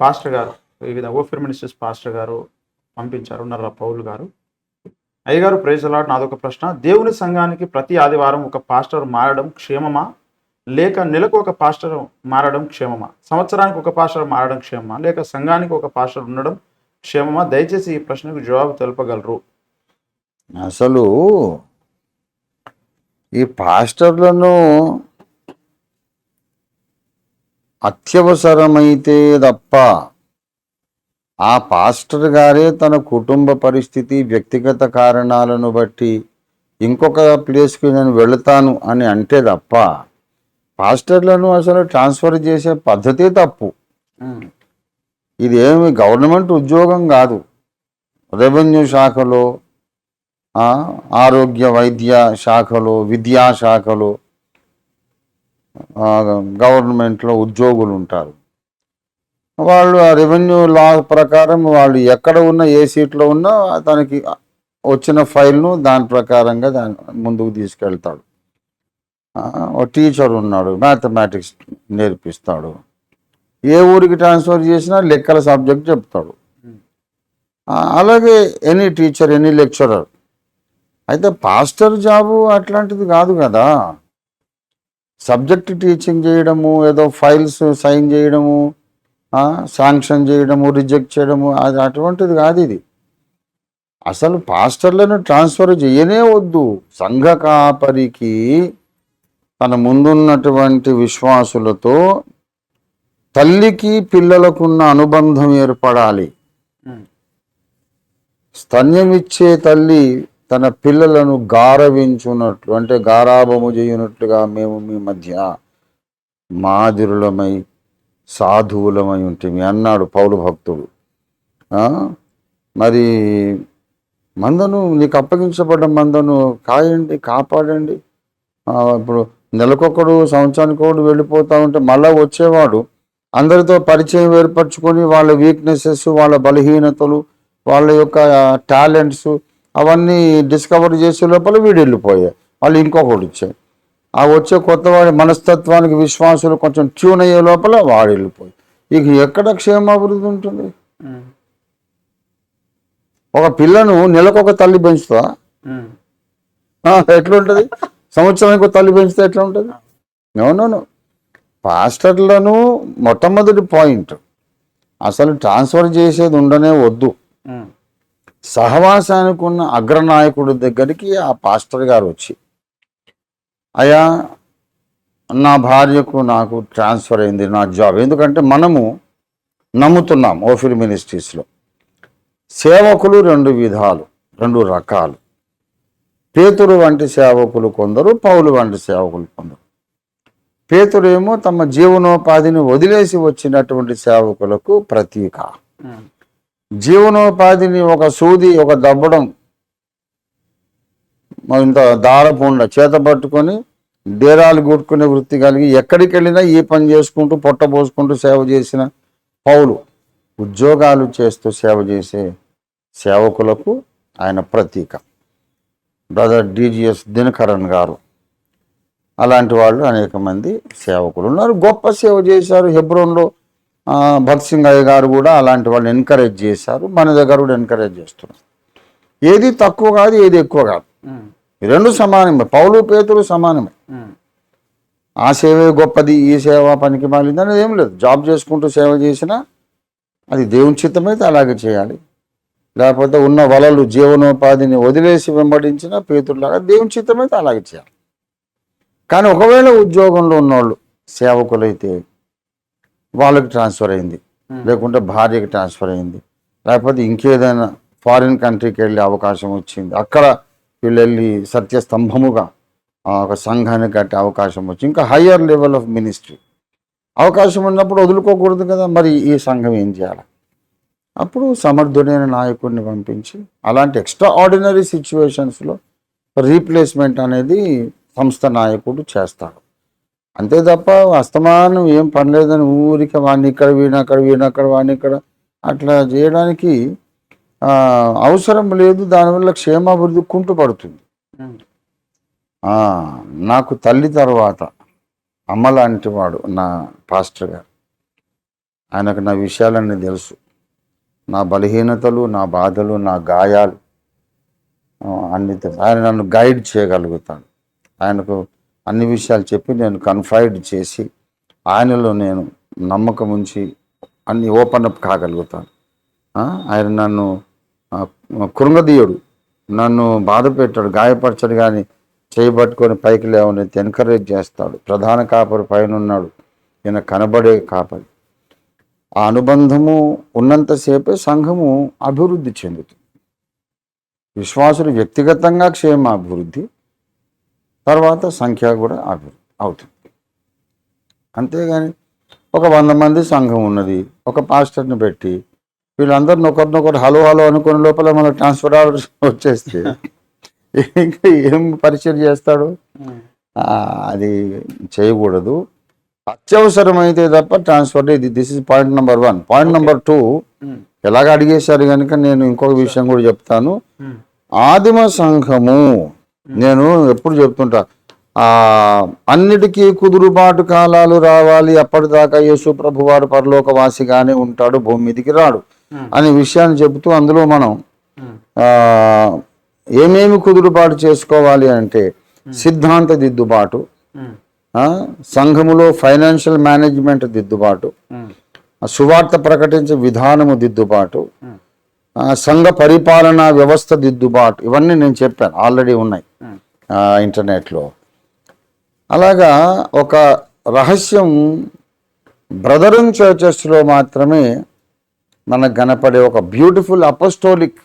Pastor గారు, వివిధ Ophir ministries pastor గారు పంపించారు. నర్రా పౌలు గారు. అయ్యగారు ప్రైజ్ ది లార్డ్. నాదొక ప్రశ్న. దేవుని సంఘానికి ప్రతి ఆదివారం ఒక పాస్టర్ మారడం క్షేమమా? లేక నెలకు ఒక పాస్టర్ మారడం క్షేమమా? సంవత్సరానికి ఒక పాస్టర్ మారడం క్షేమమా? లేక సంఘానికి ఒక పాస్టర్ ఉండడం క్షేమమా? దయచేసి ఈ ప్రశ్నకు జవాబు తెలపగలరు. అసలు ఈ పాస్టర్లను అత్యవసరమైతే తప్ప ఆ పాస్టర్ గారే తన కుటుంబ పరిస్థితి, వ్యక్తిగత కారణాలను బట్టి ఇంకొక ప్లేస్కి నేను వెళతాను అని అంటే తప్ప పాస్టర్లను అసలు ట్రాన్స్ఫర్ చేసే పద్ధతే తప్పు. ఇది ఏమి గవర్నమెంట్ ఉద్యోగం కాదు. రెవెన్యూ శాఖలో, ఆరోగ్య వైద్య శాఖలో, విద్యాశాఖలో గవర్నమెంట్లో ఉద్యోగులు ఉంటారు. వాళ్ళు ఆ రెవెన్యూ లా ప్రకారం వాళ్ళు ఎక్కడ ఉన్నా, ఏ సీట్లో ఉన్నా తనకి వచ్చిన ఫైల్ను దాని ప్రకారంగా దాని ముందుకు తీసుకెళ్తాడు. ఒక టీచర్ ఉన్నాడు, మ్యాథమెటిక్స్ నేర్పిస్తాడు. ఏ ఊరికి ట్రాన్స్ఫర్ చేసినా లెక్కల సబ్జెక్ట్ చెప్తాడు. అలాగే ఎనీ టీచర్, ఎనీ లెక్చరర్. అయితే పాస్టర్ జాబు అట్లాంటిది కాదు కదా. సబ్జెక్ట్ టీచింగ్ చేయడము, ఏదో ఫైల్స్ సైన్ చేయడము, శాంక్షన్ చేయడము, రిజెక్ట్ చేయడము, అది అటువంటిది కాదు. ఇది అసలు పాస్టర్లను ట్రాన్స్ఫర్ చేయనే వద్దు. సంఘ కాపరికి తన ముందున్నటువంటి విశ్వాసులతో తల్లికి పిల్లలకున్న అనుబంధం ఏర్పడాలి. స్తన్యమిచ్చే తల్లి తన పిల్లలను గారవించున్నట్లు, అంటే గారాభము చేయనట్లుగా మేము మీ మధ్య మాదిరులమై సాధువులమై ఉంటుంది అన్నాడు పౌలు భక్తుడు. మరి మందను, నీకు అప్పగించబడ్డ మందను కాయండి, కాపాడండి. ఇప్పుడు నెలకొకడు, సంవత్సరానికి ఒకడు వెళ్ళిపోతూ ఉంటే మళ్ళా వచ్చేవాడు అందరితో పరిచయం ఏర్పరచుకొని వాళ్ళ వీక్నెసెస్, వాళ్ళ బలహీనతలు, వాళ్ళ యొక్క టాలెంట్స్ అవన్నీ డిస్కవర్ చేసే లోపల వీడు వెళ్ళిపోయాయి. వాళ్ళు ఇంకొకటి వచ్చాయి. ఆ వచ్చే కొత్తవాడి మనస్తత్వానికి విశ్వాసులు కొంచెం ట్యూన్ అయ్యే లోపల వాడు వెళ్ళిపోయి ఇక ఎక్కడ క్షేమాభివృద్ధి ఉంటుంది? ఒక పిల్లను నెలకొక తల్లి పెంచుతా ఎట్లుంటుంది? సంవత్సరానికి ఒక తల్లి పెంచితే ఎట్లా ఉంటుంది? నో. పాస్టర్లను మొట్టమొదటి పాయింట్ అసలు ట్రాన్స్ఫర్ చేసేది ఉండనే వద్దు. సహవాసానికి ఉన్న అగ్రనాయకుడి దగ్గరికి ఆ పాస్టర్ గారు వచ్చి, అయ్యా నా భార్యకు నాకు ట్రాన్స్ఫర్ అయింది, నా జాబ్. ఎందుకంటే మనము నమ్ముతున్నాం ఓఫిర్ మినిస్ట్రీస్లో సేవకులు రెండు రకాలు. పేతురు వంటి సేవకులు కొందరు, పౌలు వంటి సేవకులు కొందరు. పేతురేమో తమ జీవనోపాధిని వదిలేసి వచ్చినటువంటి సేవకులకు ప్రతీక. జీవనోపాధిని ఒక సూది, ఒక దబ్బడం, ఇంత దారపుండ చేత పట్టుకొని డేరాలు కొట్టుకునే వృత్తి కలిగి ఎక్కడికి వెళ్ళినా ఈ పని చేసుకుంటూ పొట్ట పోసుకుంటూ సేవ చేసిన పౌలు ఉద్యోగాలు చేస్తూ సేవ చేసే సేవకులకు ఆయన ప్రతీక. బ్రదర్ డిజిఎస్ దినకరన్ గారు, అలాంటి వాళ్ళు అనేక మంది సేవకులు ఉన్నారు, గొప్ప సేవ చేశారు. హెబ్రోన్లో భగత్ సింగ్ అయ్య గారు కూడా అలాంటి వాళ్ళు ఎంకరేజ్ చేశారు. మన దగ్గర కూడా ఎంకరేజ్ చేస్తున్నారు. ఏది తక్కువ కాదు, ఏది ఎక్కువ కాదు. ఈ రెండు సమానమే. పౌలు పేతురు సమానమే. ఆ సేవే గొప్పది, ఈ సేవ పనికి మాలింది అనేది ఏం లేదు. జాబ్ చేసుకుంటూ సేవ చేసినా అది దేవుని చిత్తమైతే అలాగే చేయాలి. లేకపోతే ఉన్న వలలు, జీవనోపాధిని వదిలేసి వెంబడించిన పేతురులాగా దేవుని చిత్తమైతే అలాగే చేయాలి. కానీ ఒకవేళ ఉద్యోగంలో ఉన్నవాళ్ళు సేవకులైతే వాళ్ళకి ట్రాన్స్ఫర్ అయింది, లేకుంటే భార్యకి ట్రాన్స్ఫర్ అయింది, లేకపోతే ఇంకేదైనా ఫారిన్ కంట్రీకి వెళ్ళే అవకాశం వచ్చింది, అక్కడ వీళ్ళు వెళ్ళి సత్యస్తంభముగా ఒక సంఘాన్ని కట్టే అవకాశం వచ్చి ఇంకా హయ్యర్ లెవెల్ ఆఫ్ మినిస్ట్రీ అవకాశం ఉన్నప్పుడు వదులుకోకూడదు కదా. మరి ఈ సంఘం ఏం చేయాలి? అప్పుడు సమర్థుడైన నాయకుడిని పంపించి అలాంటి ఎక్స్ట్రా ఆర్డినరీ సిచ్యువేషన్స్లో రీప్లేస్మెంట్ అనేది సంస్థ నాయకుడు చేస్తాడు. అంతే తప్ప అస్తమానం ఏం పనిలేదని ఊరికి వాడిని ఇక్కడ, వీణక్కడ వాడిని ఇక్కడ అట్లా చేయడానికి అవసరం లేదు. దానివల్ల క్షేమాభివృద్ధి కుంటుపడుతుంది. నాకు తల్లి తర్వాత అమ్మ లాంటి వాడు నా పాస్టర్ గారు. ఆయనకు నా విషయాలన్నీ తెలుసు, నా బలహీనతలు, నా బాధలు, నా గాయాలు అన్ని తెలుసు. ఆయన నన్ను గైడ్ చేయగలుగుతాడు. ఆయనకు అన్ని విషయాలు చెప్పి నేను కన్ఫైడ్ చేసి ఆయనలో నేను నమ్మకం ఉంచి అన్ని ఓపెన్ అప్ కాగలుగుతాను. ఆయన నన్ను కృంగదీయుడు, నన్ను బాధ పెట్టాడు, గాయపరచడు, కానీ చేయబట్టుకొని పైకి లేవనైతే ఎంకరేజ్ చేస్తాడు. ప్రధాన కాపరి పైన ఉన్నాడు, ఈయన కనబడే కాపరి. ఆ అనుబంధము ఉన్నంతసేపే సంఘము అభివృద్ధి చెందుతుంది. విశ్వాసులు వ్యక్తిగతంగా క్షేమాభివృద్ధి, తర్వాత సంఖ్య కూడా అభివృద్ధి అవుతుంది. అంతేగాని ఒక 100 మంది సంఘం ఉన్నది, ఒక పాస్టర్ని పెట్టి వీళ్ళందరిని ఒకరినొకరు హలో హలో అనుకునే లోపల మన ట్రాన్స్ఫర్ ఆర్డర్స్ వచ్చేస్తే ఇంకా ఏం పరిచయం చేస్తాడు? అది చేయకూడదు. అత్యవసరమైతే తప్ప transfer. This is point number 1. Point number 2, ఎలాగ అడిగేశారు కనుక నేను ఇంకొక విషయం కూడా చెప్తాను. ఆదిమ సంఘము, నేను ఎప్పుడు చెప్తుంటా, అన్నిటికీ కుదురుబాటు కాలాలు రావాలి, అప్పటిదాకా యేసు ప్రభు వాడు పరలోకవాసిగానే ఉంటాడు, భూమి మీదికి రాడు అనే విషయాన్ని చెబుతూ అందులో మనం ఏమేమి కుదురుబాటు చేసుకోవాలి అంటే సిద్ధాంత దిద్దుబాటు, సంఘములో ఫైనాన్షియల్ మేనేజ్మెంట్ దిద్దుబాటు, సువార్త ప్రకటించే విధానము దిద్దుబాటు, సంఘ పరిపాలనా వ్యవస్థ దిద్దుబాటు, ఇవన్నీ నేను చెప్పాను, ఆల్రెడీ ఉన్నాయి ఇంటర్నెట్లో. అలాగా ఒక రహస్యం బ్రదరన్ చర్చెస్లో మాత్రమే మనకు కనపడే ఒక బ్యూటిఫుల్ అపోస్టోలిక్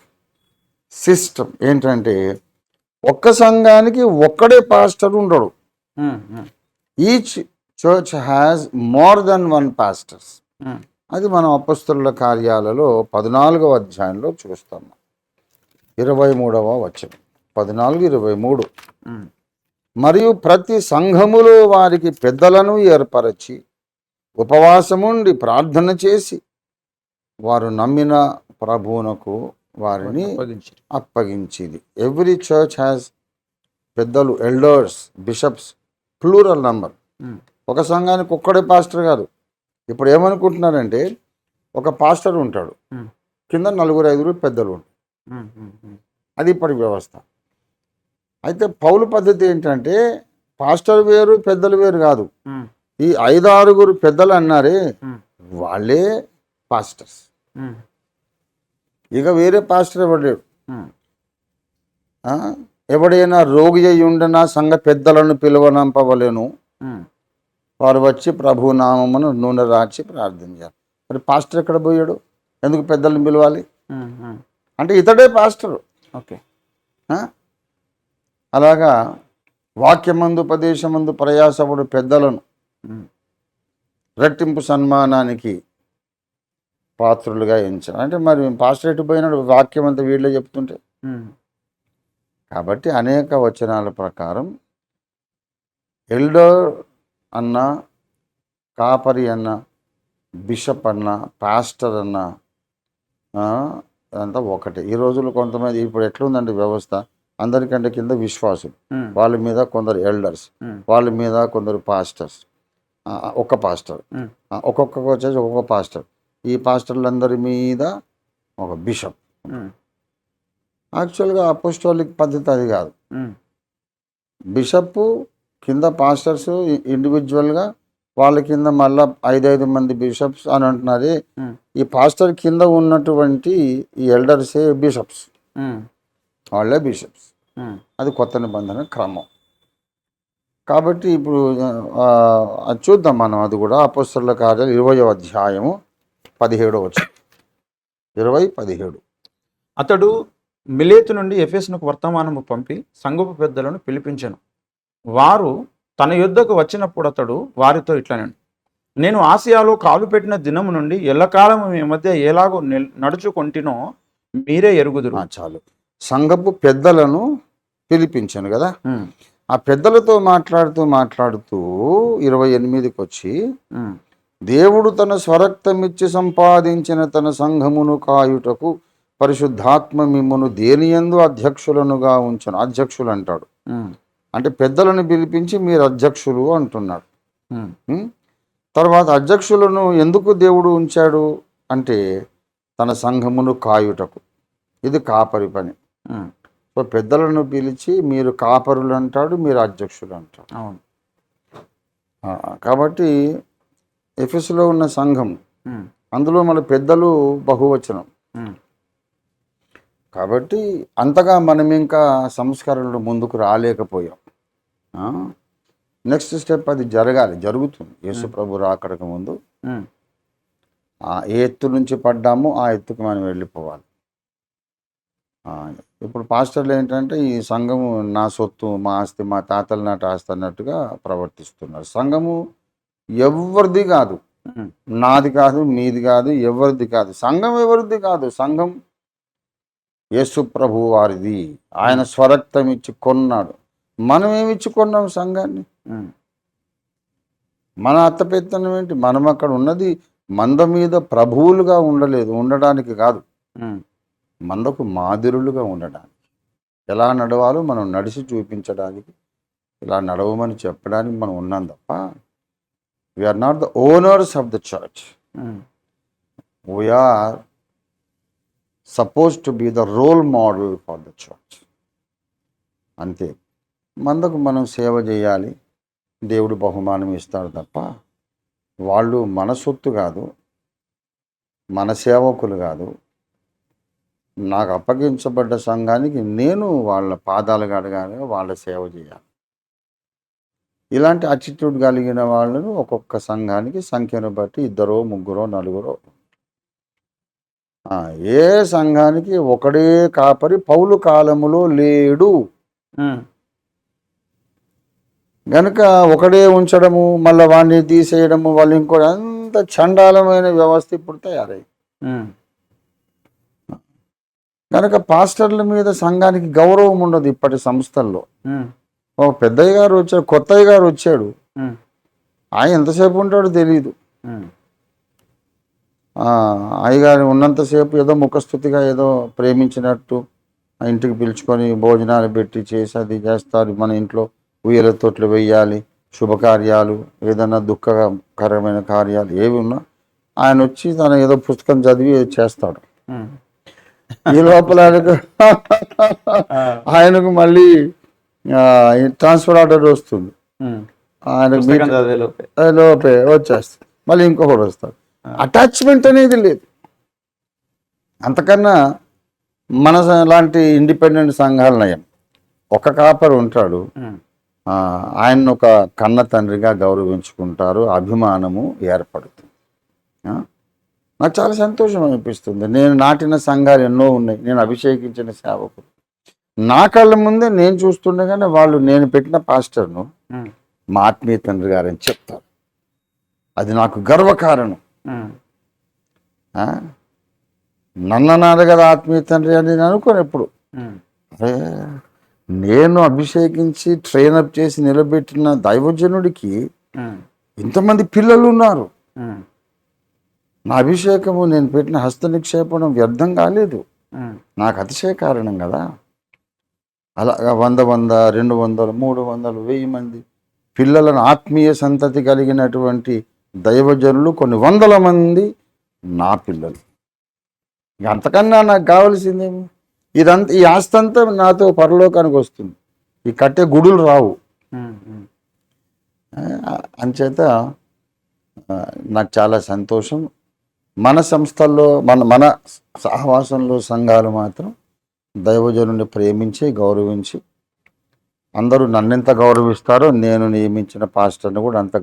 సిస్టమ్ ఏంటంటే, ఒక్క సంఘానికి ఒక్కడే పాస్టర్ ఉండడు. Each church has more than 1 pastors. అది మనం అపోస్తలుల కార్యాలలో 14వ అధ్యాయంలో చూస్తాం. 23వ వచనం, 14:23. మరియు ప్రతి సంఘములో వారికి పెద్దలను ఏర్పరచి ఉపవాసముండి ప్రార్థన చేసి వారు నమ్మిన ప్రభువునకు వారిని అప్పగించింది. ఎవ్రీ చర్చ్ హ్యాస్ పెద్దలు, ఎల్డర్స్, బిషప్స్, ప్లూరల్ నంబర్. ఒక సంఘానికి ఒక్కడే పాస్టర్ కాదు. ఇప్పుడు ఏమనుకుంటున్నారంటే, ఒక పాస్టర్ ఉంటాడు, కింద 4-5 పెద్దలు ఉంటారు. అది ఇప్పటి వ్యవస్థ. అయితే పౌలు పద్ధతి ఏంటంటే, పాస్టర్ వేరు పెద్దలు వేరు కాదు. ఈ 5-6 పెద్దలు అన్నారే, వాళ్ళే పాస్టర్స్. ఇక వేరే పాస్టర్ ఎవడలేడు. ఎవడైనా రోగి అయి ఉండనా సంఘ పెద్దలను పిలువనంపవలేను, వారు వచ్చి ప్రభు నామమును నూనె రాచి ప్రార్థించారు. మరి పాస్టర్ ఎక్కడ పోయాడు? ఎందుకు పెద్దలను పిలవాలి అంటే ఇతడే పాస్టర్. ఓకే. అలాగా వాక్యమందు ఉపదేశమందు ప్రయాసపడు పెద్దలను రెట్టింపు సన్మానానికి పాత్రులుగా ఎంచారు. అంటే మరి పాస్టర్ ఎటు పోయినాడు? వాక్యం అంతా వీళ్ళే చెప్తుంటే. కాబట్టి అనేక వచనాల ప్రకారం ఎల్డర్ అన్న, కాపరి అన్న, బిషప్ అన్న, పాస్టర్ అన్న అదంతా ఒకటే. ఈ రోజుల్లో కొంతమంది, ఇప్పుడు ఎట్లుందండి వ్యవస్థ, అందరికంటే కింద విశ్వాసులు, వాళ్ళ మీద కొందరు ఎల్డర్స్, వాళ్ళ మీద కొందరు పాస్టర్స్, ఒక పాస్టర్, ఒక్కొక్క వచ్చేసి ఒక్కొక్క పాస్టర్, ఈ పాస్టర్లందరి మీద ఒక బిషప్. యాక్చువల్గా అపోస్టోలిక్ పద్ధతి అది కాదు. బిషప్ కింద పాస్టర్స్ ఇండివిజువల్గా, వాళ్ళ కింద మళ్ళా 5 మంది బిషప్స్ అని అంటున్నారు. ఈ పాస్టర్ కింద ఉన్నటువంటి ఈ ఎల్డర్సే బిషప్స్, వాళ్ళే బిషప్స్. అది కొత్త నిబంధన క్రమం. కాబట్టి ఇప్పుడు అది చూద్దాం మనం. అది కూడా అపోస్తలుల కార్యాలు 20వ అధ్యాయము 17వ వచనం. 20:17. అతడు మిలేతు నుండి ఎఫెసునకు వర్తమానము పంపి సంఘపు పెద్దలను పిలిపించెను. వారు తన యుద్ధకు వచ్చినప్పుడు అతడు వారితో ఇట్లనెను, నేను ఆసియాలో కాలు పెట్టిన దినము నుండి ఎల్లకాలము మీ మధ్య ఎలాగో నడుచుకొంటినో మీరే ఎరుగుదురు. చాలు. సంఘపు పెద్దలను పిలిపించాను కదా. ఆ పెద్దలతో మాట్లాడుతూ 28కి వచ్చి, దేవుడు తన స్వరక్తమిచ్చి సంపాదించిన తన సంఘమును కాయుటకు పరిశుద్ధాత్మ మిమ్మును దేనియందు అధ్యక్షులనుగా ఉంచను. అధ్యక్షులు అంటాడు అంటే పెద్దలను పిలిపించి మీరు అధ్యక్షులు అంటున్నాడు. తర్వాత అధ్యక్షులను ఎందుకు దేవుడు ఉంచాడు అంటే తన సంఘమును కాయుటకు. ఇది కాపరి పని. సో పెద్దలను పిలిచి మీరు కాపరులు అంటాడు, మీరు అధ్యక్షులు అంటాడు. అవును. కాబట్టి ఎఫెసులో ఉన్న సంఘం, అందులో మన పెద్దలు బహువచనం. కాబట్టి అంతగా మనం ఇంకా సంస్కరణలు ముందుకు రాలేకపోయాం. నెక్స్ట్ స్టెప్ అది జరుగుతుంది. యేసు ప్రభు రాకడకు ముందు ఏ ఎత్తు నుంచి పడ్డామో ఆ ఎత్తుకు మనం వెళ్ళిపోవాలి. ఇప్పుడు పాస్టర్లు ఏంటంటే ఈ సంఘము నా సొత్తు, మా ఆస్తి, మా తాతల నాటి ఆస్తి అన్నట్టుగా ప్రవర్తిస్తున్నారు. సంఘము ఎవరిది కాదు, నాది కాదు, మీది కాదు, ఎవరిది కాదు. సంఘం ఎవరిది కాదు, సంఘం యేసు ప్రభు వారిది. ఆయన స్వరక్తం ఇచ్చి కొన్నాడు. మనం ఏమి ఇచ్చి కొన్నాం సంఘాన్ని? మన అత్తపెత్తనం ఏంటి? మనం అక్కడ ఉన్నది మంద మీద ప్రభువులుగా ఉండడానికి కాదు, మందకు మాదిరులుగా ఉండడానికి. ఎలా నడవాలో మనం నడిచి చూపించడానికి, ఇలా నడవమని చెప్పడానికి మనం ఉన్నాం తప్ప we are not the owners of the church. We are suppose to be the role model for the church. అంతే. మందకు మనం సేవ చేయాలి, దేవుడు బహుమానం ఇస్తాడు తప్ప వాళ్ళు మన సొత్తు కాదు, మన సేవకులు కాదు. నాకు అప్పగించబడ్డ సంఘానికి నేను వాళ్ళ పాదాలు కడగాలి, వాళ్ళ సేవ చేయాలి. ఇలాంటి అటిట్యూడ్ కలిగిన వాళ్ళను ఒక్కొక్క సంఘానికి సంఖ్యను బట్టి 2, 3, 4. ఏ సంఘానికి ఒకడే కాపరి పౌలు కాలములో లేడు గనుక ఒకడే ఉంచడము, మళ్ళీ వాడిని తీసేయడము, వాళ్ళు ఇంకో అంత చండాలమైన వ్యవస్థ ఇప్పుడు తయారై కనుక పాస్టర్ల మీద సంఘానికి గౌరవం ఉండదు ఇప్పటి సంస్థల్లో. ఒక పెద్దయ్య గారు వచ్చాడు, కొత్తయ్య గారు వచ్చాడు, ఆయన ఎంతసేపు ఉంటాడో తెలియదు. అయ్యగారు ఉన్నంతసేపు ఏదో ముఖస్థుతిగా ఏదో ప్రేమించినట్టు ఇంటికి పిలుచుకొని భోజనాలు పెట్టి చేసి అది చేస్తారు. మన ఇంట్లో ఉయ్యల తొట్లు వేయాలి, శుభకార్యాలు, ఏదైనా దుఃఖకరమైన కార్యాలు ఏవి ఉన్నా ఆయన వచ్చి తన ఏదో పుస్తకం చదివి చేస్తాడు. ఈ లోపల ఆయనకు మళ్ళీ ట్రాన్స్ఫర్ ఆర్డర్ వస్తుంది, ఆయన లోపే వచ్చేస్తుంది, మళ్ళీ ఇంకొకటి వస్తాడు. అటాచ్మెంట్ అనేది లేదు. అంతకన్నా మన లాంటి ఇండిపెండెంట్ సంఘాలు నయం. ఒక కాపరు ఉంటాడు, ఆయన ఒక కన్న తండ్రిగా గౌరవించుకుంటారు, అభిమానము ఏర్పడుతుంది. నాకు చాలా సంతోషం అనిపిస్తుంది. నేను నాటిన సంఘాలు ఎన్నో ఉన్నాయి, నేను అభిషేకించిన సేవకులు నా కళ్ళ ముందే నేను చూస్తుండగానే వాళ్ళు నేను పెట్టిన పాస్టర్ను మా ఆత్మీయ తండ్రి గారని చెప్తారు. అది నాకు గర్వకారణం. నన్ను అన్నాడు కదా ఆత్మీయ తండ్రి అని నేను అనుకోను ఎప్పుడు. నేను అభిషేకించి ట్రైనప్ చేసి నిలబెట్టిన దైవజనుడికి ఇంతమంది పిల్లలు ఉన్నారు. నా అభిషేకము, నేను పెట్టిన హస్త నిక్షేపణం వ్యర్థం కాలేదు. నాకు అతిశయ కారణం కదా. అలాగా 100, 200, 300, 1000 మంది పిల్లలను, ఆత్మీయ సంతతి కలిగినటువంటి దైవజనులు, కొన్ని 100 మంది నా పిల్లలు. అంతకన్నా నాకు కావాల్సిందేమి? ఇదంతా, ఈ ఆస్తి అంతా నాతో పరలోకానికి వస్తుంది. ఈ కట్టే గుడులు రావు. అంచేత నాకు చాలా సంతోషం. మన సంస్థల్లో, మన సహవాసంలో సంఘాలు మాత్రం దైవజనుని ప్రేమించి గౌరవించి, అందరూ నన్నెంత గౌరవిస్తారో నేను నియమించిన పాస్టర్ని కూడా అంత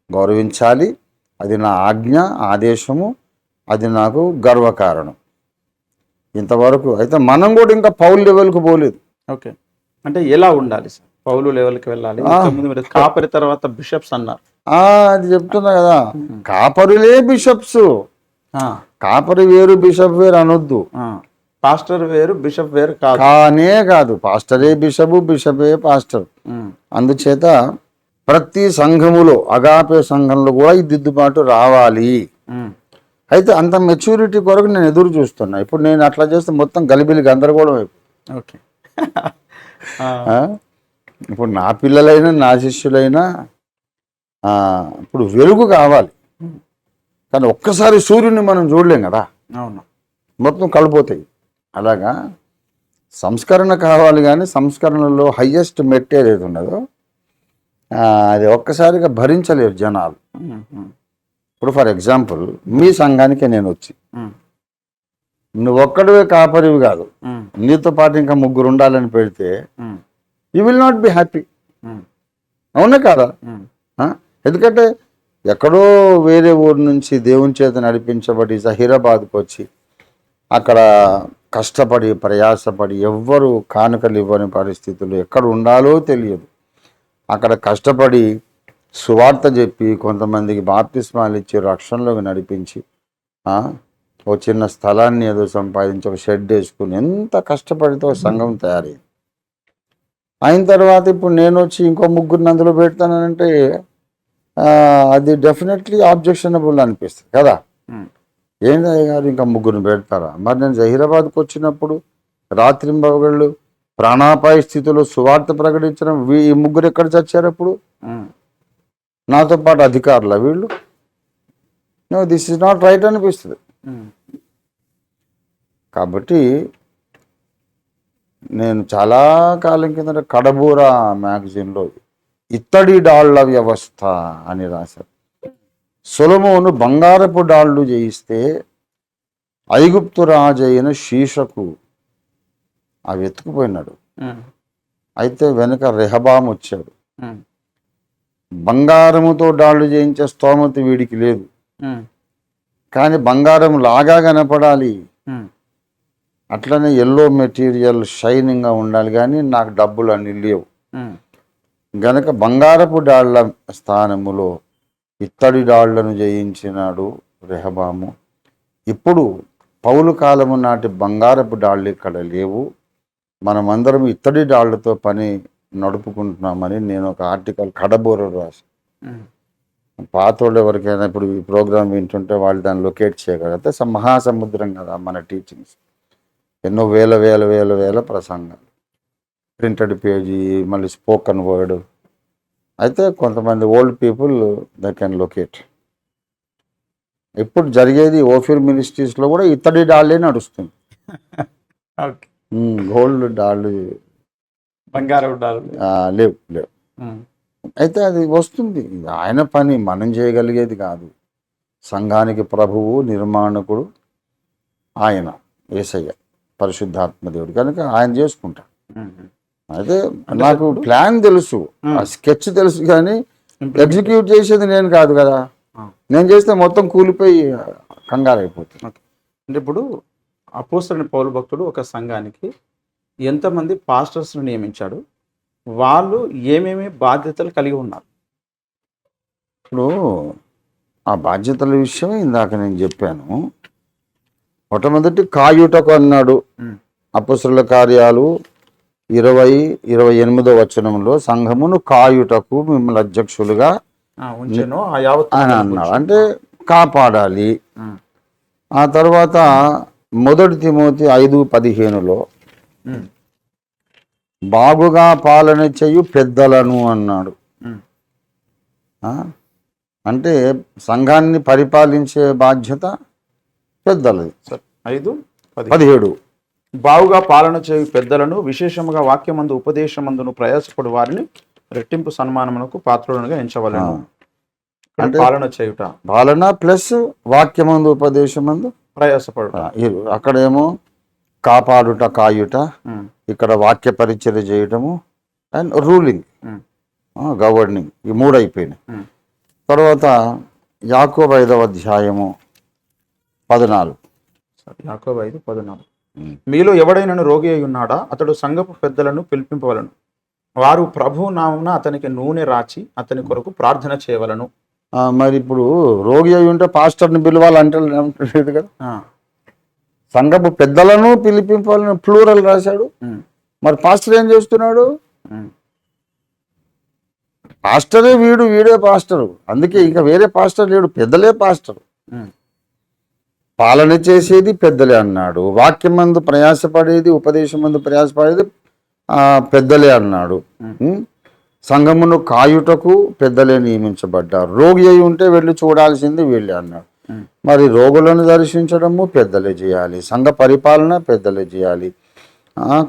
గౌరవించాలి. అది నా ఆజ్ఞ, ఆదేశము, అది నాకు గర్వకారణం. ఇంతవరకు అయితే మనం కూడా ఇంకా పౌలు లెవెల్కి పోలేదు. ఓకే, అంటే ఎలా ఉండాలి సార్? పౌలు లెవెల్కి వెళ్ళాలి. కాపరి తర్వాత బిషప్స్ అన్నారు. అది చెప్తున్నా కదా, కాపరులే బిషప్స్. కాపరి వేరు, బిషప్ వేరు అనొద్దు. పాస్టర్ వేరు, బిషప్ వేరు కాదు. పాస్టరే బిషపు, బిషపే పాస్టర్. అందుచేత ప్రతి సంఘములో, అగాపే సంఘంలో కూడా ఈ దిద్దుబాటు రావాలి. అయితే అంత మెచ్యూరిటీ కొరకు నేను ఎదురు చూస్తున్నా. ఇప్పుడు నేను అట్లా చేస్తే మొత్తం గలిబిలి గందరగోళం అయిపోయింది. ఓకే, ఇప్పుడు నా పిల్లలైనా, నా శిష్యులైనా ఇప్పుడు వెలుగు కావాలి, కానీ ఒక్కసారి సూర్యుని మనం చూడలేం కదా, అవును. మొత్తం కలిపోతాయి. అలాగా సంస్కరణ కావాలి, కానీ సంస్కరణలో హయ్యెస్ట్ మెట్ ఏదైతే ఉన్నదో అది ఒక్కసారిగా భరించలేరు జనాలు. ఇప్పుడు ఫర్ ఎగ్జాంపుల్ మీ సంఘానికి నేను వచ్చి, నువ్వు ఒక్కడివే కాపరివి కాదు, నీతో పాటు ఇంకా ముగ్గురు ఉండాలని పెడితే you will not be happy. అవునా కాదా? ఎందుకంటే ఎక్కడో వేరే ఊరు నుంచి దేవుని చేత నడిపించబడి జహీరాబాద్కి వచ్చి అక్కడ కష్టపడి ప్రయాసపడి ఎవ్వరు కానుకలు ఇవ్వని పరిస్థితులు, ఎక్కడ ఉండాలో తెలియదు, అక్కడ కష్టపడి సువార్త చెప్పి కొంతమందికి బాప్తిస్మాలు ఇచ్చి రక్షణలోకి నడిపించి ఓ చిన్న స్థలాన్ని ఏదో సంపాదించి ఒక షెడ్ వేసుకుని ఎంత కష్టపడితే సంఘం తయారైంది. అయిన తర్వాత ఇప్పుడు నేను వచ్చి ఇంకో ముగ్గురిని అందులో పెడతానంటే అది డెఫినెట్లీ ఆబ్జెక్షనబుల్ అనిపిస్తుంది కదా. ఏంటి గారు ఇంకా ముగ్గురిని పెడతారా? మరి నేను జహీరాబాద్కి వచ్చినప్పుడు రాత్రింబవళ్ళు ప్రాణాపాయ స్థితిలో సువార్త ప్రకటించడం, ఈ ముగ్గురు ఎక్కడ చచ్చారు అప్పుడు? నాతో పాటు అధికారుల వీళ్ళు? No, this is not right అనిపిస్తుంది. కాబట్టి నేను చాలా కాలం కింద కడబూరా మ్యాగజైన్లో ఇత్తడి డాళ్ల వ్యవస్థ అని రాశారు. సొలొమోను బంగారపు డాళ్ళు చేయిస్తే ఐగుప్తు రాజైన షీషకు అవి ఎత్తుకుపోయినాడు. అయితే వెనుక రెహబాము వచ్చాడు. బంగారముతో డాళ్ళు చేయించే స్తోమత వీడికి లేదు, కానీ బంగారం లాగా కనపడాలి, అట్లనే ఎల్లో మెటీరియల్ షైనింగ్గా ఉండాలి, కానీ నాకు డబ్బులు అన్ని లేవు గనక బంగారపు డాళ్ల స్థానములో ఇత్తడి డాళ్లను జయించినాడు రెహబాము. ఇప్పుడు పౌలు కాలము నాటి బంగారపు డాళ్ళు ఇక్కడ లేవు, మనమందరం ఇత్తడి డాళ్లతో పని నడుపుకుంటున్నామని నేను ఒక ఆర్టికల్ కడబూరలో రాసి, పాతోళ్ళు ఎవరికైనా ఇప్పుడు ఈ ప్రోగ్రామ్ వింటుంటే వాళ్ళు దాన్ని లొకేట్ చేయగలిగితే మహాసముద్రం కదా మన టీచింగ్స్. ఎన్నో వేల వేల వేల వేల ప్రసంగాలు, ప్రింటెడ్ పేజీ, మళ్ళీ స్పోకన్ వర్డ్. అయితే కొంతమంది old people they can locate. ఇప్పుడు జరిగేది ఓఫీర్ మినిస్ట్రీస్లో కూడా ఇత్తడి డాళ్ళే నడుస్తుంది. గోల్డ్ డాళ్ళు, బంగారం లేవు లేవు. అయితే అది వస్తుంది, ఆయన పని మనం చేయగలిగేది కాదు. సంఘానికి ప్రభువు నిర్మాణకుడు ఆయన యేసయ్య పరిశుద్ధాత్మదేవుడు కనుక ఆయన చేసుకుంటాడు. అయితే నాకు ప్లాన్ తెలుసు, ఆ స్కెచ్ తెలుసు, కానీ ఎగ్జిక్యూట్ చేసేది నేను కాదు కదా. నేను చేస్తే మొత్తం కూలిపోయి కంగారు అయిపోతుంది. అంటే ఇప్పుడు అపోస్తలుడైన పౌలు భక్తుడు ఒక సంఘానికి ఎంతమంది పాస్టర్స్ను నియమించాడు, వాళ్ళు ఏమేమి బాధ్యతలు కలిగి ఉన్నారు? ఇప్పుడు ఆ బాధ్యతల విషయం ఇందాక నేను చెప్పాను. మొట్టమొదటి కాయుటకు అన్నాడు. అపోస్తలుల కార్యాలు 20-28 వచనంలో సంఘమును కాయుటకు మిమ్మల్ని అధ్యక్షులుగా అని అన్నాడు. అంటే కాపాడాలి. ఆ తర్వాత 1 తిమోతి 5:15లో బాగుగా పాలన చేయు పెద్దలను అన్నాడు. అంటే సంఘాన్ని పరిపాలించే బాధ్యత పెద్దలది. 5:17 బావుగా పాలన చేయు పెద్దలను విశేషముగా వాక్యమందు ఉపదేశమందును ప్రయాసపడు వారిని రెట్టింపు సన్మానమునకు పాత్రులుగా ఎంచవలెను. అంటే పాలన చేయుట, పాలన ప్లస్ వాక్యమందు ఉపదేశమందు ప్రయాసపడుట. అక్కడేమో కాపాడుట, కాయుట, ఇక్కడ వాక్య పరిచర్య చేయటము అండ్ రూలింగ్, గవర్నింగ్, ఈ 3 అయిపోయినాయి. తర్వాత యాకోబు 5:14. యాకోబు 5:14 మీలో ఎవడైనా రోగి అయి ఉన్నాడా, అతడు సంఘపు పెద్దలను పిలిపింపవలను, వారు ప్రభు నామమున అతనికి నూనె రాచి అతని కొరకు ప్రార్థన చేయవలను. మరి ఇప్పుడు రోగి అయి ఉంటే పాస్టర్ని పిలవాలంటే లేదు కదా. సంఘపు పెద్దలను పిలిపింపాలని ప్లూరల్ రాశాడు. మరి పాస్టర్ ఏం చేస్తున్నాడు? పాస్టరే వీడే పాస్టరు, అందుకే ఇంకా వేరే పాస్టర్ లేడు, పెద్దలే పాస్టరు. పాలన చేసేది పెద్దలే అన్నాడు. వాక్యమందు ప్రయాసపడేది, ఉపదేశమందు ప్రయాసపడేది పెద్దలే అన్నాడు. సంఘమును కాయుటకు పెద్దలే నియమించబడ్డారు. రోగి అయి ఉంటే వెళ్ళి చూడాల్సింది వీళ్ళే అన్నాడు. మరి రోగులను దర్శించడము పెద్దలే చేయాలి, సంఘ పరిపాలన పెద్దలే చేయాలి,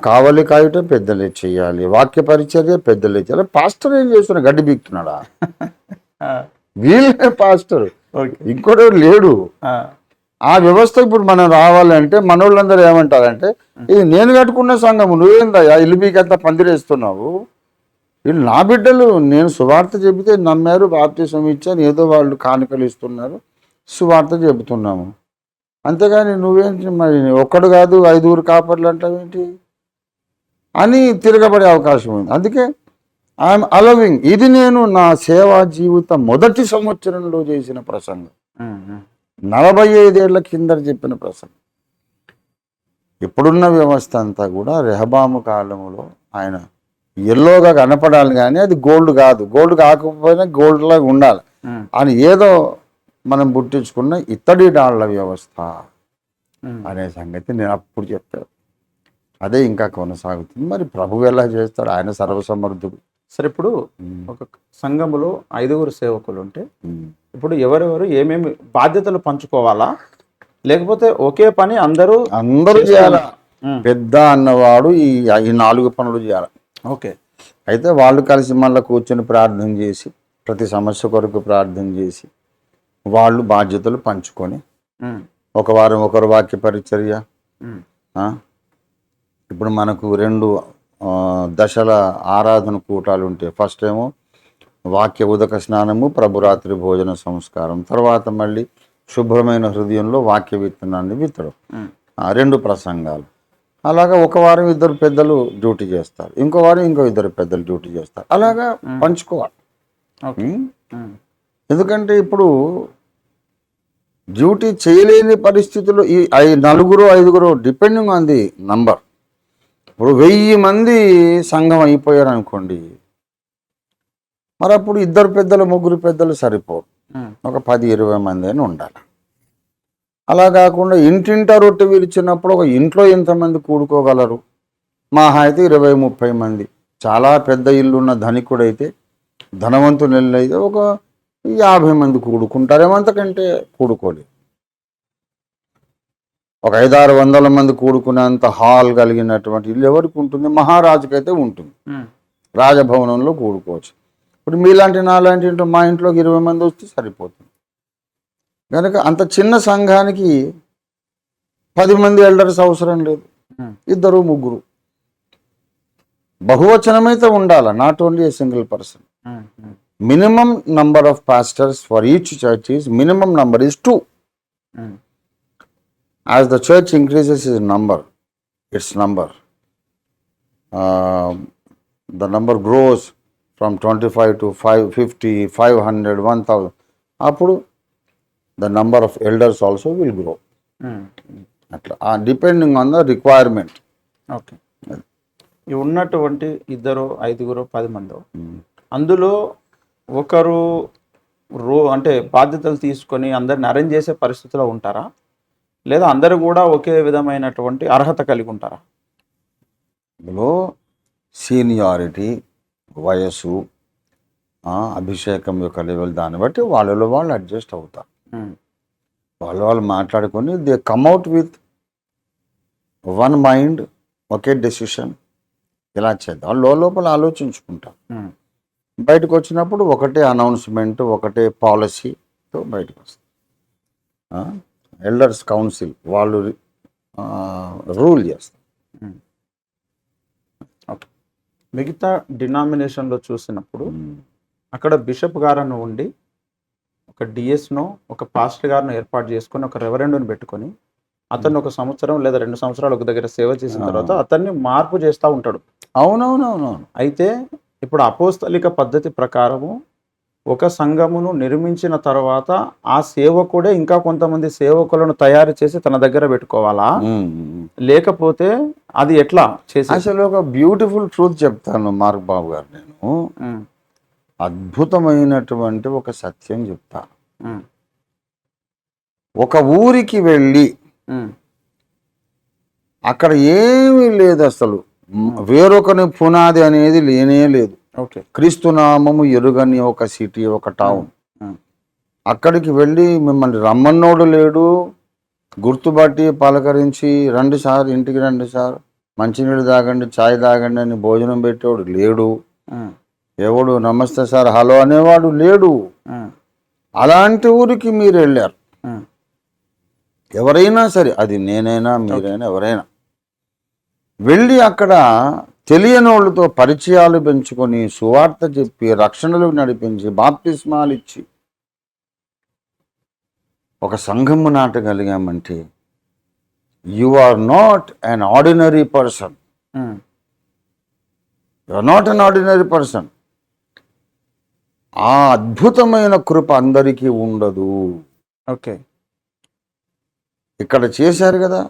కావలి కాయుట పెద్దలే చేయాలి, వాక్య పరిచర్య పెద్దలే చేయాలి. పాస్టర్ ఏం చేస్తున్నా గడ్డి బీక్తున్నాడా? వీళ్ళే పాస్టర్, ఇంకోటి లేడు. ఆ వ్యవస్థ ఇప్పుడు మనం రావాలంటే మనోళ్ళందరూ ఏమంటారంటే, ఇది నేను కట్టుకున్న సంఘము, నువ్వేందయ్యా ఇల్లు బీకంతా పందిరేస్తున్నావు, వీళ్ళు నా బిడ్డలు, నేను సువార్త చెబితే నమ్మారు, బాప్తిసం ఇచ్చాను, ఏదో వాళ్ళు కానుకలు ఇస్తున్నారు, సువార్త చెబుతున్నాము, అంతేగాని నువ్వేంటి మరి ఒక్కడు కాదు 5 కాపర్లు అంటావేంటి అని తిరగబడే అవకాశం ఉంది. అందుకే ఐఎమ్ అలవింగ్. ఇది నేను నా సేవా జీవితం మొదటి సంవత్సరంలో చేసిన ప్రసంగం, 45 ఏళ్ల కింద చెప్పిన ప్రసంగం. ఇప్పుడున్న వ్యవస్థ అంతా కూడా రెహబాము కాలంలో ఆయన ఎల్లోగా కనపడాలి, కానీ అది గోల్డ్ కాదు, గోల్డ్ కాకపోయినా గోల్డ్ లాగా ఉండాలి అని ఏదో మనం పుట్టించుకున్న ఇత్తడి డాళ్ల వ్యవస్థ అనే సంగతి నేను అప్పుడు చెప్పాను. అదే ఇంకా కొనసాగుతుంది. మరి ప్రభువు ఎలా చేస్తాడు? ఆయన సర్వసమర్థుడు. సరే, ఇప్పుడు ఒక సంఘములో 5 సేవకులు ఉంటే ఇప్పుడు ఎవరెవరు ఏమేమి బాధ్యతలు పంచుకోవాలా, లేకపోతే ఒకే పని అందరూ చేయాలా? పెద్ద అన్నవాడు ఈ 4 పనులు చేయాలి. ఓకే. అయితే వాళ్ళు కలిసి మళ్ళీ కూర్చొని ప్రార్థన చేసి, ప్రతి సమస్య కొరకు ప్రార్థన చేసి, వాళ్ళు బాధ్యతలు పంచుకొని, ఒక వారం ఒకరు వాక్య పరిచర్య. ఇప్పుడు మనకు 2 దశల ఆరాధన కూటాలు ఉంటాయి. ఫస్ట్ ఏమో వాక్య ఉదక స్నానము, ప్రభురాత్రి భోజన సంస్కారం, తర్వాత మళ్ళీ శుభ్రమైన హృదయంలో వాక్య విత్తనాన్ని విత్తడం, 2 ప్రసంగాలు. అలాగా ఒక వారం 2 పెద్దలు డ్యూటీ చేస్తారు, ఇంకో వారం ఇంకో 2 పెద్దలు డ్యూటీ చేస్తారు. అలాగా పంచుకోవాలి. ఎందుకంటే ఇప్పుడు డ్యూటీ చేయలేని పరిస్థితుల్లో ఈ 4 5 డిపెండింగ్ ఆన్ ది నంబర్. ఇప్పుడు 1000 మంది సంఘం అయిపోయారు అనుకోండి, మరి అప్పుడు 2 పెద్దలు 3 పెద్దలు సరిపోరు, ఒక 10-20 మంది అని ఉండాలి. అలా కాకుండా ఇంటింటా రొట్టె విరిచినప్పుడు ఒక ఇంట్లో ఎంతమంది కూడుకోగలరు? మహా అయితే 20-30 మంది. చాలా పెద్ద ఇల్లున్న ధనికుడైతే, ధనవంతులు అయితే ఒక 50 మంది కూడుకుంటారేమో, అంతకంటే కూడుకోలేదు. ఒక 500-600 మంది కూడుకునేంత హాల్ కలిగినటువంటి ఇల్లు ఎవరికి ఉంటుంది? మహారాజుకి అయితే ఉంటుంది, రాజభవనంలో కూడుకోవచ్చు. ఇప్పుడు మీలాంటి నాలాంటి ఇంట్లో, మా ఇంట్లోకి 20 మంది వస్తే సరిపోతుంది. కనుక అంత చిన్న సంఘానికి 10 మంది ఎల్డర్స్ అవసరం లేదు, 2-3. బహువచనమైతే ఉండాలి, not only a single person. Minimum number of pastors for each church is minimum number is 2. As the church increases its number, the number grows from 25 to 50, 500, 1000. Appudu the number of elders also will grow. Depending on the requirement. Okay. ఈ ఉన్నటువంటి 2, 5, 10 మంది, అందులో ఒకరు అంటే బాధ్యతలు తీసుకొని అందరిని arrange చేసే పరిస్థితిలో ఉంటారా, లేదా అందరూ కూడా ఒకే విధమైనటువంటి అర్హత కలిగి ఉంటారా? ఇందులో సీనియారిటీ, వయస్సు, అభిషేకం యొక్క లెవెల్, దాన్ని బట్టి వాళ్ళలో వాళ్ళు అడ్జస్ట్ అవుతారు. వాళ్ళు మాట్లాడుకొని they come out with 1 mind, okay decision, ఇలా చేద్దాం లోపల ఆలోచించుకుంటాం. బయటకు వచ్చినప్పుడు ఒకటే అనౌన్స్మెంట్, ఒకటే పాలసీతో బయటకు వస్తాం. ఎల్డర్స్ కౌన్సిల్ వాళ్ళు రూల్ చేస్తారు. మిగతా డినామినేషన్లో చూసినప్పుడు అక్కడ బిషప్ గారను ఉండి, ఒక డిఎస్ను, ఒక పాస్టర్ గారిని ఏర్పాటు చేసుకొని, ఒక రెవరెండ్ని పెట్టుకొని, అతన్ని 1 సంవత్సరం లేదా 2 సంవత్సరాలు ఒక దగ్గర సేవ చేసిన తర్వాత అతన్ని మార్పు చేస్తూ ఉంటాడు. అవునవునవును. అయితే ఇప్పుడు అపోస్తలిక పద్ధతి ప్రకారము ఒక సంఘమును నిర్మించిన తర్వాత ఆ సేవకుడే ఇంకా కొంతమంది సేవకులను తయారు చేసి తన దగ్గర పెట్టుకోవాలా, లేకపోతే అది ఎట్లా చేసి? అసలు ఒక బ్యూటిఫుల్ ట్రూత్ చెప్తాను మార్క్ బాబు గారు, నేను అద్భుతమైనటువంటి ఒక సత్యం చెప్తా. ఒక ఊరికి వెళ్ళి అక్కడ ఏమీ లేదు, అసలు వేరొకని పునాది అనేది లేనే లేదు. ఓకే. క్రీస్తు నామము ఎరుగని ఒక సిటీ, ఒక టౌన్. అక్కడికి వెళ్ళి మిమ్మల్ని రమ్మన్నోడు లేడు, గుర్తుపట్టి పలకరించి రండి సార్, ఇంటికి రండి సార్, మంచినీళ్ళు తాగండి, ఛాయ్ తాగండి అని భోజనం పెట్టేవాడు లేడు. ఎవడు నమస్తే సార్ హలో అనేవాడు లేడు. అలాంటి ఊరికి మీరు వెళ్ళారు. ఎవరైనా సరే, అది నేనైనా మీరైనా ఎవరైనా వెళ్ళి అక్కడ తెలియని వాళ్ళతో పరిచయాలు పెంచుకొని సువార్త చెప్పి రక్షణలు నడిపించి బాప్తిస్మాలు ఇచ్చి ఒక సంఘము నాటగలిగామంటే you are not an ordinary person. You are not an ordinary person. ఆ అద్భుతమైన కృప అందరికీ ఉండదు. ఓకే. ఇక్కడ చేశారు కదా.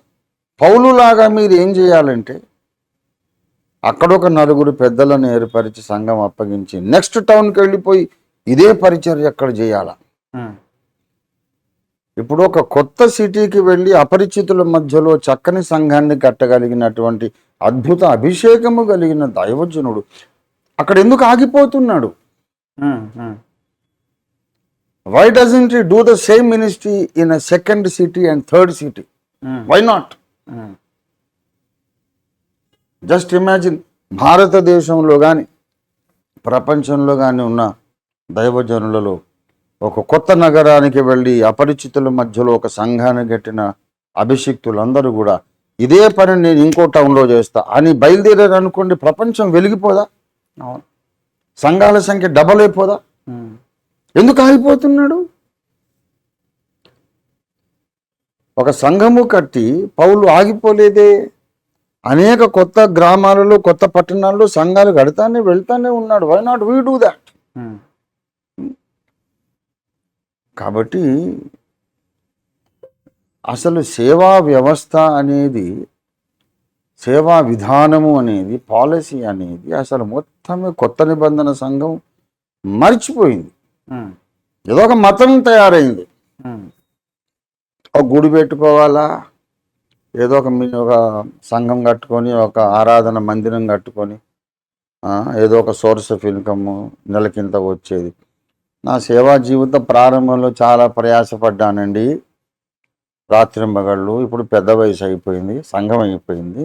పౌలులాగా మీరు ఏం చేయాలంటే అక్కడొక నలుగురు పెద్దలను ఏర్పరిచి సంఘం అప్పగించి నెక్స్ట్ టౌన్కి వెళ్ళిపోయి ఇదే పరిచర్య అక్కడ చేయాల. ఇప్పుడు ఒక కొత్త సిటీకి వెళ్ళి అపరిచితుల మధ్యలో చక్కని సంఘాన్ని కట్టగలిగినటువంటి అద్భుత అభిషేకము కలిగిన దైవజనుడు అక్కడ ఎందుకు ఆగిపోతున్నాడు? Why doesn't he do the same ministry in a second city and third city? Why not? Just imagine, భారతదేశంలో కానీ ప్రపంచంలో కానీ ఉన్న దైవజనులలో ఒక కొత్త నగరానికి వెళ్ళి అపరిచితుల మధ్యలో ఒక సంఘాన్ని కట్టిన అభిషిక్తులందరూ కూడా ఇదే పని నేను ఇంకో టౌన్లో చేస్తా అని బయలుదేరారు అనుకోండి, ప్రపంచం వెలిగిపోదా? సంఘాల సంఖ్య డబల్ అయిపోదా? ఎందుకు ఆగిపోతున్నాడు? ఒక సంఘము కట్టి పౌలు ఆగిపోలేదే. అనేక కొత్త గ్రామాలలో కొత్త పట్టణాల్లో సంఘాలు కడతానే వెళ్తానే ఉన్నాడు. Why not we do that? కాబట్టి అసలు సేవా వ్యవస్థ అనేది, సేవా విధానము అనేది, పాలసీ అనేది అసలు మొత్తమే కొత్త నిబంధన సంఘం మర్చిపోయింది. ఏదో ఒక మతం తయారైంది. ఒక గుడి పెట్టుకోవాలా, ఏదో ఒక సంఘం కట్టుకొని ఒక ఆరాధన మందిరం కట్టుకొని ఏదో ఒక సోర్స్ ఆఫ్ ఇన్కమ్ నెలకింత వచ్చేది. నా సేవా జీవిత ప్రారంభంలో చాలా ప్రయాసపడ్డానండి, రాత్రింబగళ్ళు. ఇప్పుడు పెద్ద వయసు అయిపోయింది, సంఘం అయిపోయింది,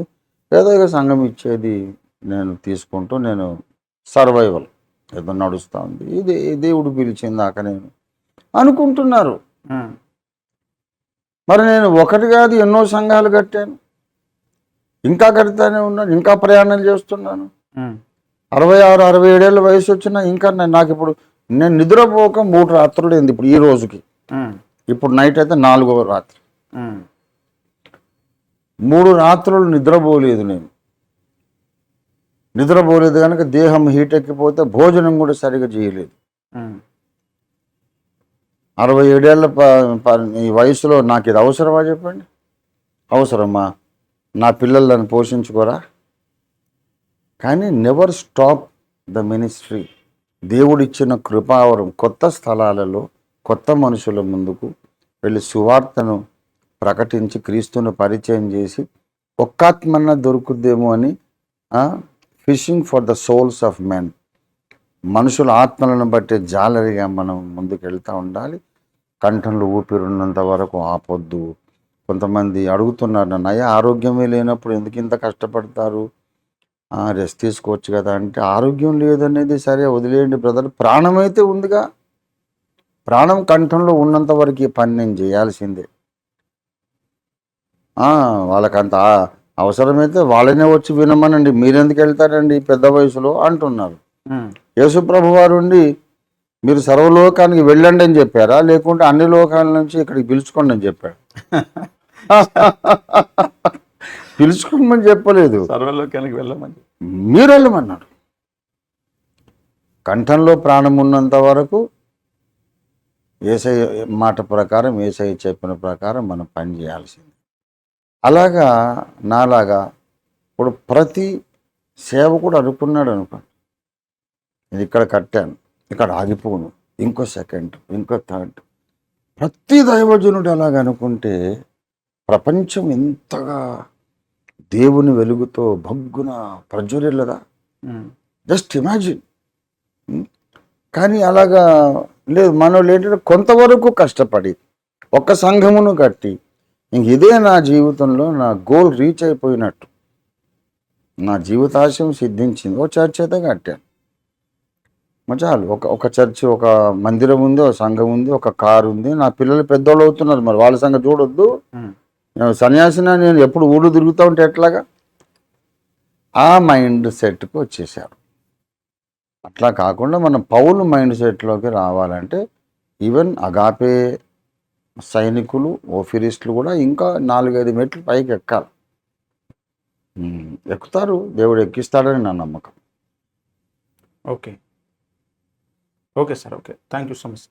ఏదో ఒక సంఘం ఇచ్చేది నేను తీసుకుంటూ నేను సర్వైవల్ ఏదో నడుస్తూ ఉంది, ఇది దేవుడు పిలిచిందాక నేను అనుకుంటున్నారు. మరి నేను ఒకటి కాదు ఎన్నో సంఘాలు కట్టాను, ఇంకా కడతానే ఉన్నాను, ఇంకా ప్రయాణాలు చేస్తున్నాను. 66, 67 ఏళ్ళ వయసు వచ్చినా ఇంకా నాకు ఇప్పుడు నేను నిద్రపోక 3 రాత్రులు అయింది ఇప్పుడు ఈ రోజుకి. ఇప్పుడు నైట్ అయితే 4వ రాత్రి. 3 రాత్రులు నిద్రపోలేదు. నేను నిద్రపోలేదు కనుక దేహం హీట్ ఎక్కిపోతే భోజనం కూడా సరిగా చేయలేదు. 67 ఏళ్ళ ఈ వయసులో నాకు ఇది అవసరమా చెప్పండి? అవసరమా? నా పిల్లలు నన్ను పోషించుకోరా? కానీ నెవర్ స్టాప్ ద మినిస్ట్రీ. దేవుడిచ్చిన కృపావరం కొత్త స్థలాలలో కొత్త మనుషుల ముందుకు వెళ్ళి సువార్తను ప్రకటించి క్రీస్తును పరిచయం చేసి ఒక్కాత్మన్న దొరుకుద్దేమో అని fishing for the souls of men, మనుషుల ఆత్మలను బట్టే జాలరిగా మనం ముందుకు వెళ్తూ ఉండాలి. కంఠంలో ఊపిరున్నంత వరకు ఆపొద్దు. కొంతమంది అడుగుతున్నారు, నన్ను అయ్యా ఆరోగ్యమే లేనప్పుడు ఎందుకు ఇంత కష్టపడతారు, రెస్ట్ తీసుకోవచ్చు కదా అంటే, ఆరోగ్యం లేదనేది సరే వదిలేయండి బ్రదర్, ప్రాణం అయితే ఉందిగా. ప్రాణం కంఠంలో ఉన్నంత వరకు ఈ పని నేను చేయాల్సిందే. వాళ్ళకంత అవసరమైతే వాళ్ళనే వచ్చి వినమనండి, మీరెందుకు వెళ్తారండి పెద్ద వయసులో అంటున్నారు. యేసుప్రభు వారు ఉండి మీరు సర్వలోకానికి వెళ్ళండి అని చెప్పారా, లేకుంటే అన్ని లోకాల నుంచి ఇక్కడికి పిలుచుకోండి అని చెప్పాడు? పిలుచుకోమని చెప్పలేదు, సర్వలోకానికి వెళ్ళమని మీరు వెళ్ళమన్నాడు. కంఠంలో ప్రాణం ఉన్నంత వరకు యేసయ్య మాట ప్రకారం, యేసయ్య చెప్పిన ప్రకారం మనం పని చేయాల్సింది. అలాగా నాలాగా ఇప్పుడు ప్రతి సేవకుడు అనుకున్నాడు అనుకోండి, నేను ఇక్కడ కట్టాను, ఇక్కడ ఆగిపోను, ఇంకో సెకండ్, ఇంకో థర్డ్. ప్రతి దైవజనుడు అలాగ అనుకుంటే ప్రపంచం ఎంతగా దేవుని వెలుగుతో భగ్గున ప్రజ్వరిల్లదా? Just imagine. కానీ అలాగా లేదు. మనోళ్ళు ఏంటంటే కొంతవరకు కష్టపడి ఒక సంఘమును కట్టి ఇంక ఇదే నా జీవితంలో నా గోల్ రీచ్ అయిపోయినట్టు, నా జీవితాశయం సిద్ధించింది. ఓ చర్చ్ అయితే కట్టాను. మరి చాలు. ఒక చర్చ్, ఒక మందిరం ఉంది, ఒక సంఘం ఉంది, ఒక కారు ఉంది. నా పిల్లలు పెద్దోళ్ళు అవుతున్నారు, మరి వాళ్ళ సంగతి చూడొద్దు. సన్యాసిన నేను ఎప్పుడు ఊళ్ళు తిరుగుతూ ఉంటే ఎట్లాగా? ఆ మైండ్ సెట్కి వచ్చేసారు. అట్లా కాకుండా మనం పౌలు మైండ్ సెట్లోకి రావాలంటే ఈవెన్ అగాపే సైనికులు, ఓఫిరిస్టులు కూడా ఇంకా 4-5 మెట్లు పైకి ఎక్కాలి. ఎక్కుతారు, దేవుడు ఎక్కిస్తాడని నా నమ్మకం. Okay okay sir, okay, thank you so much.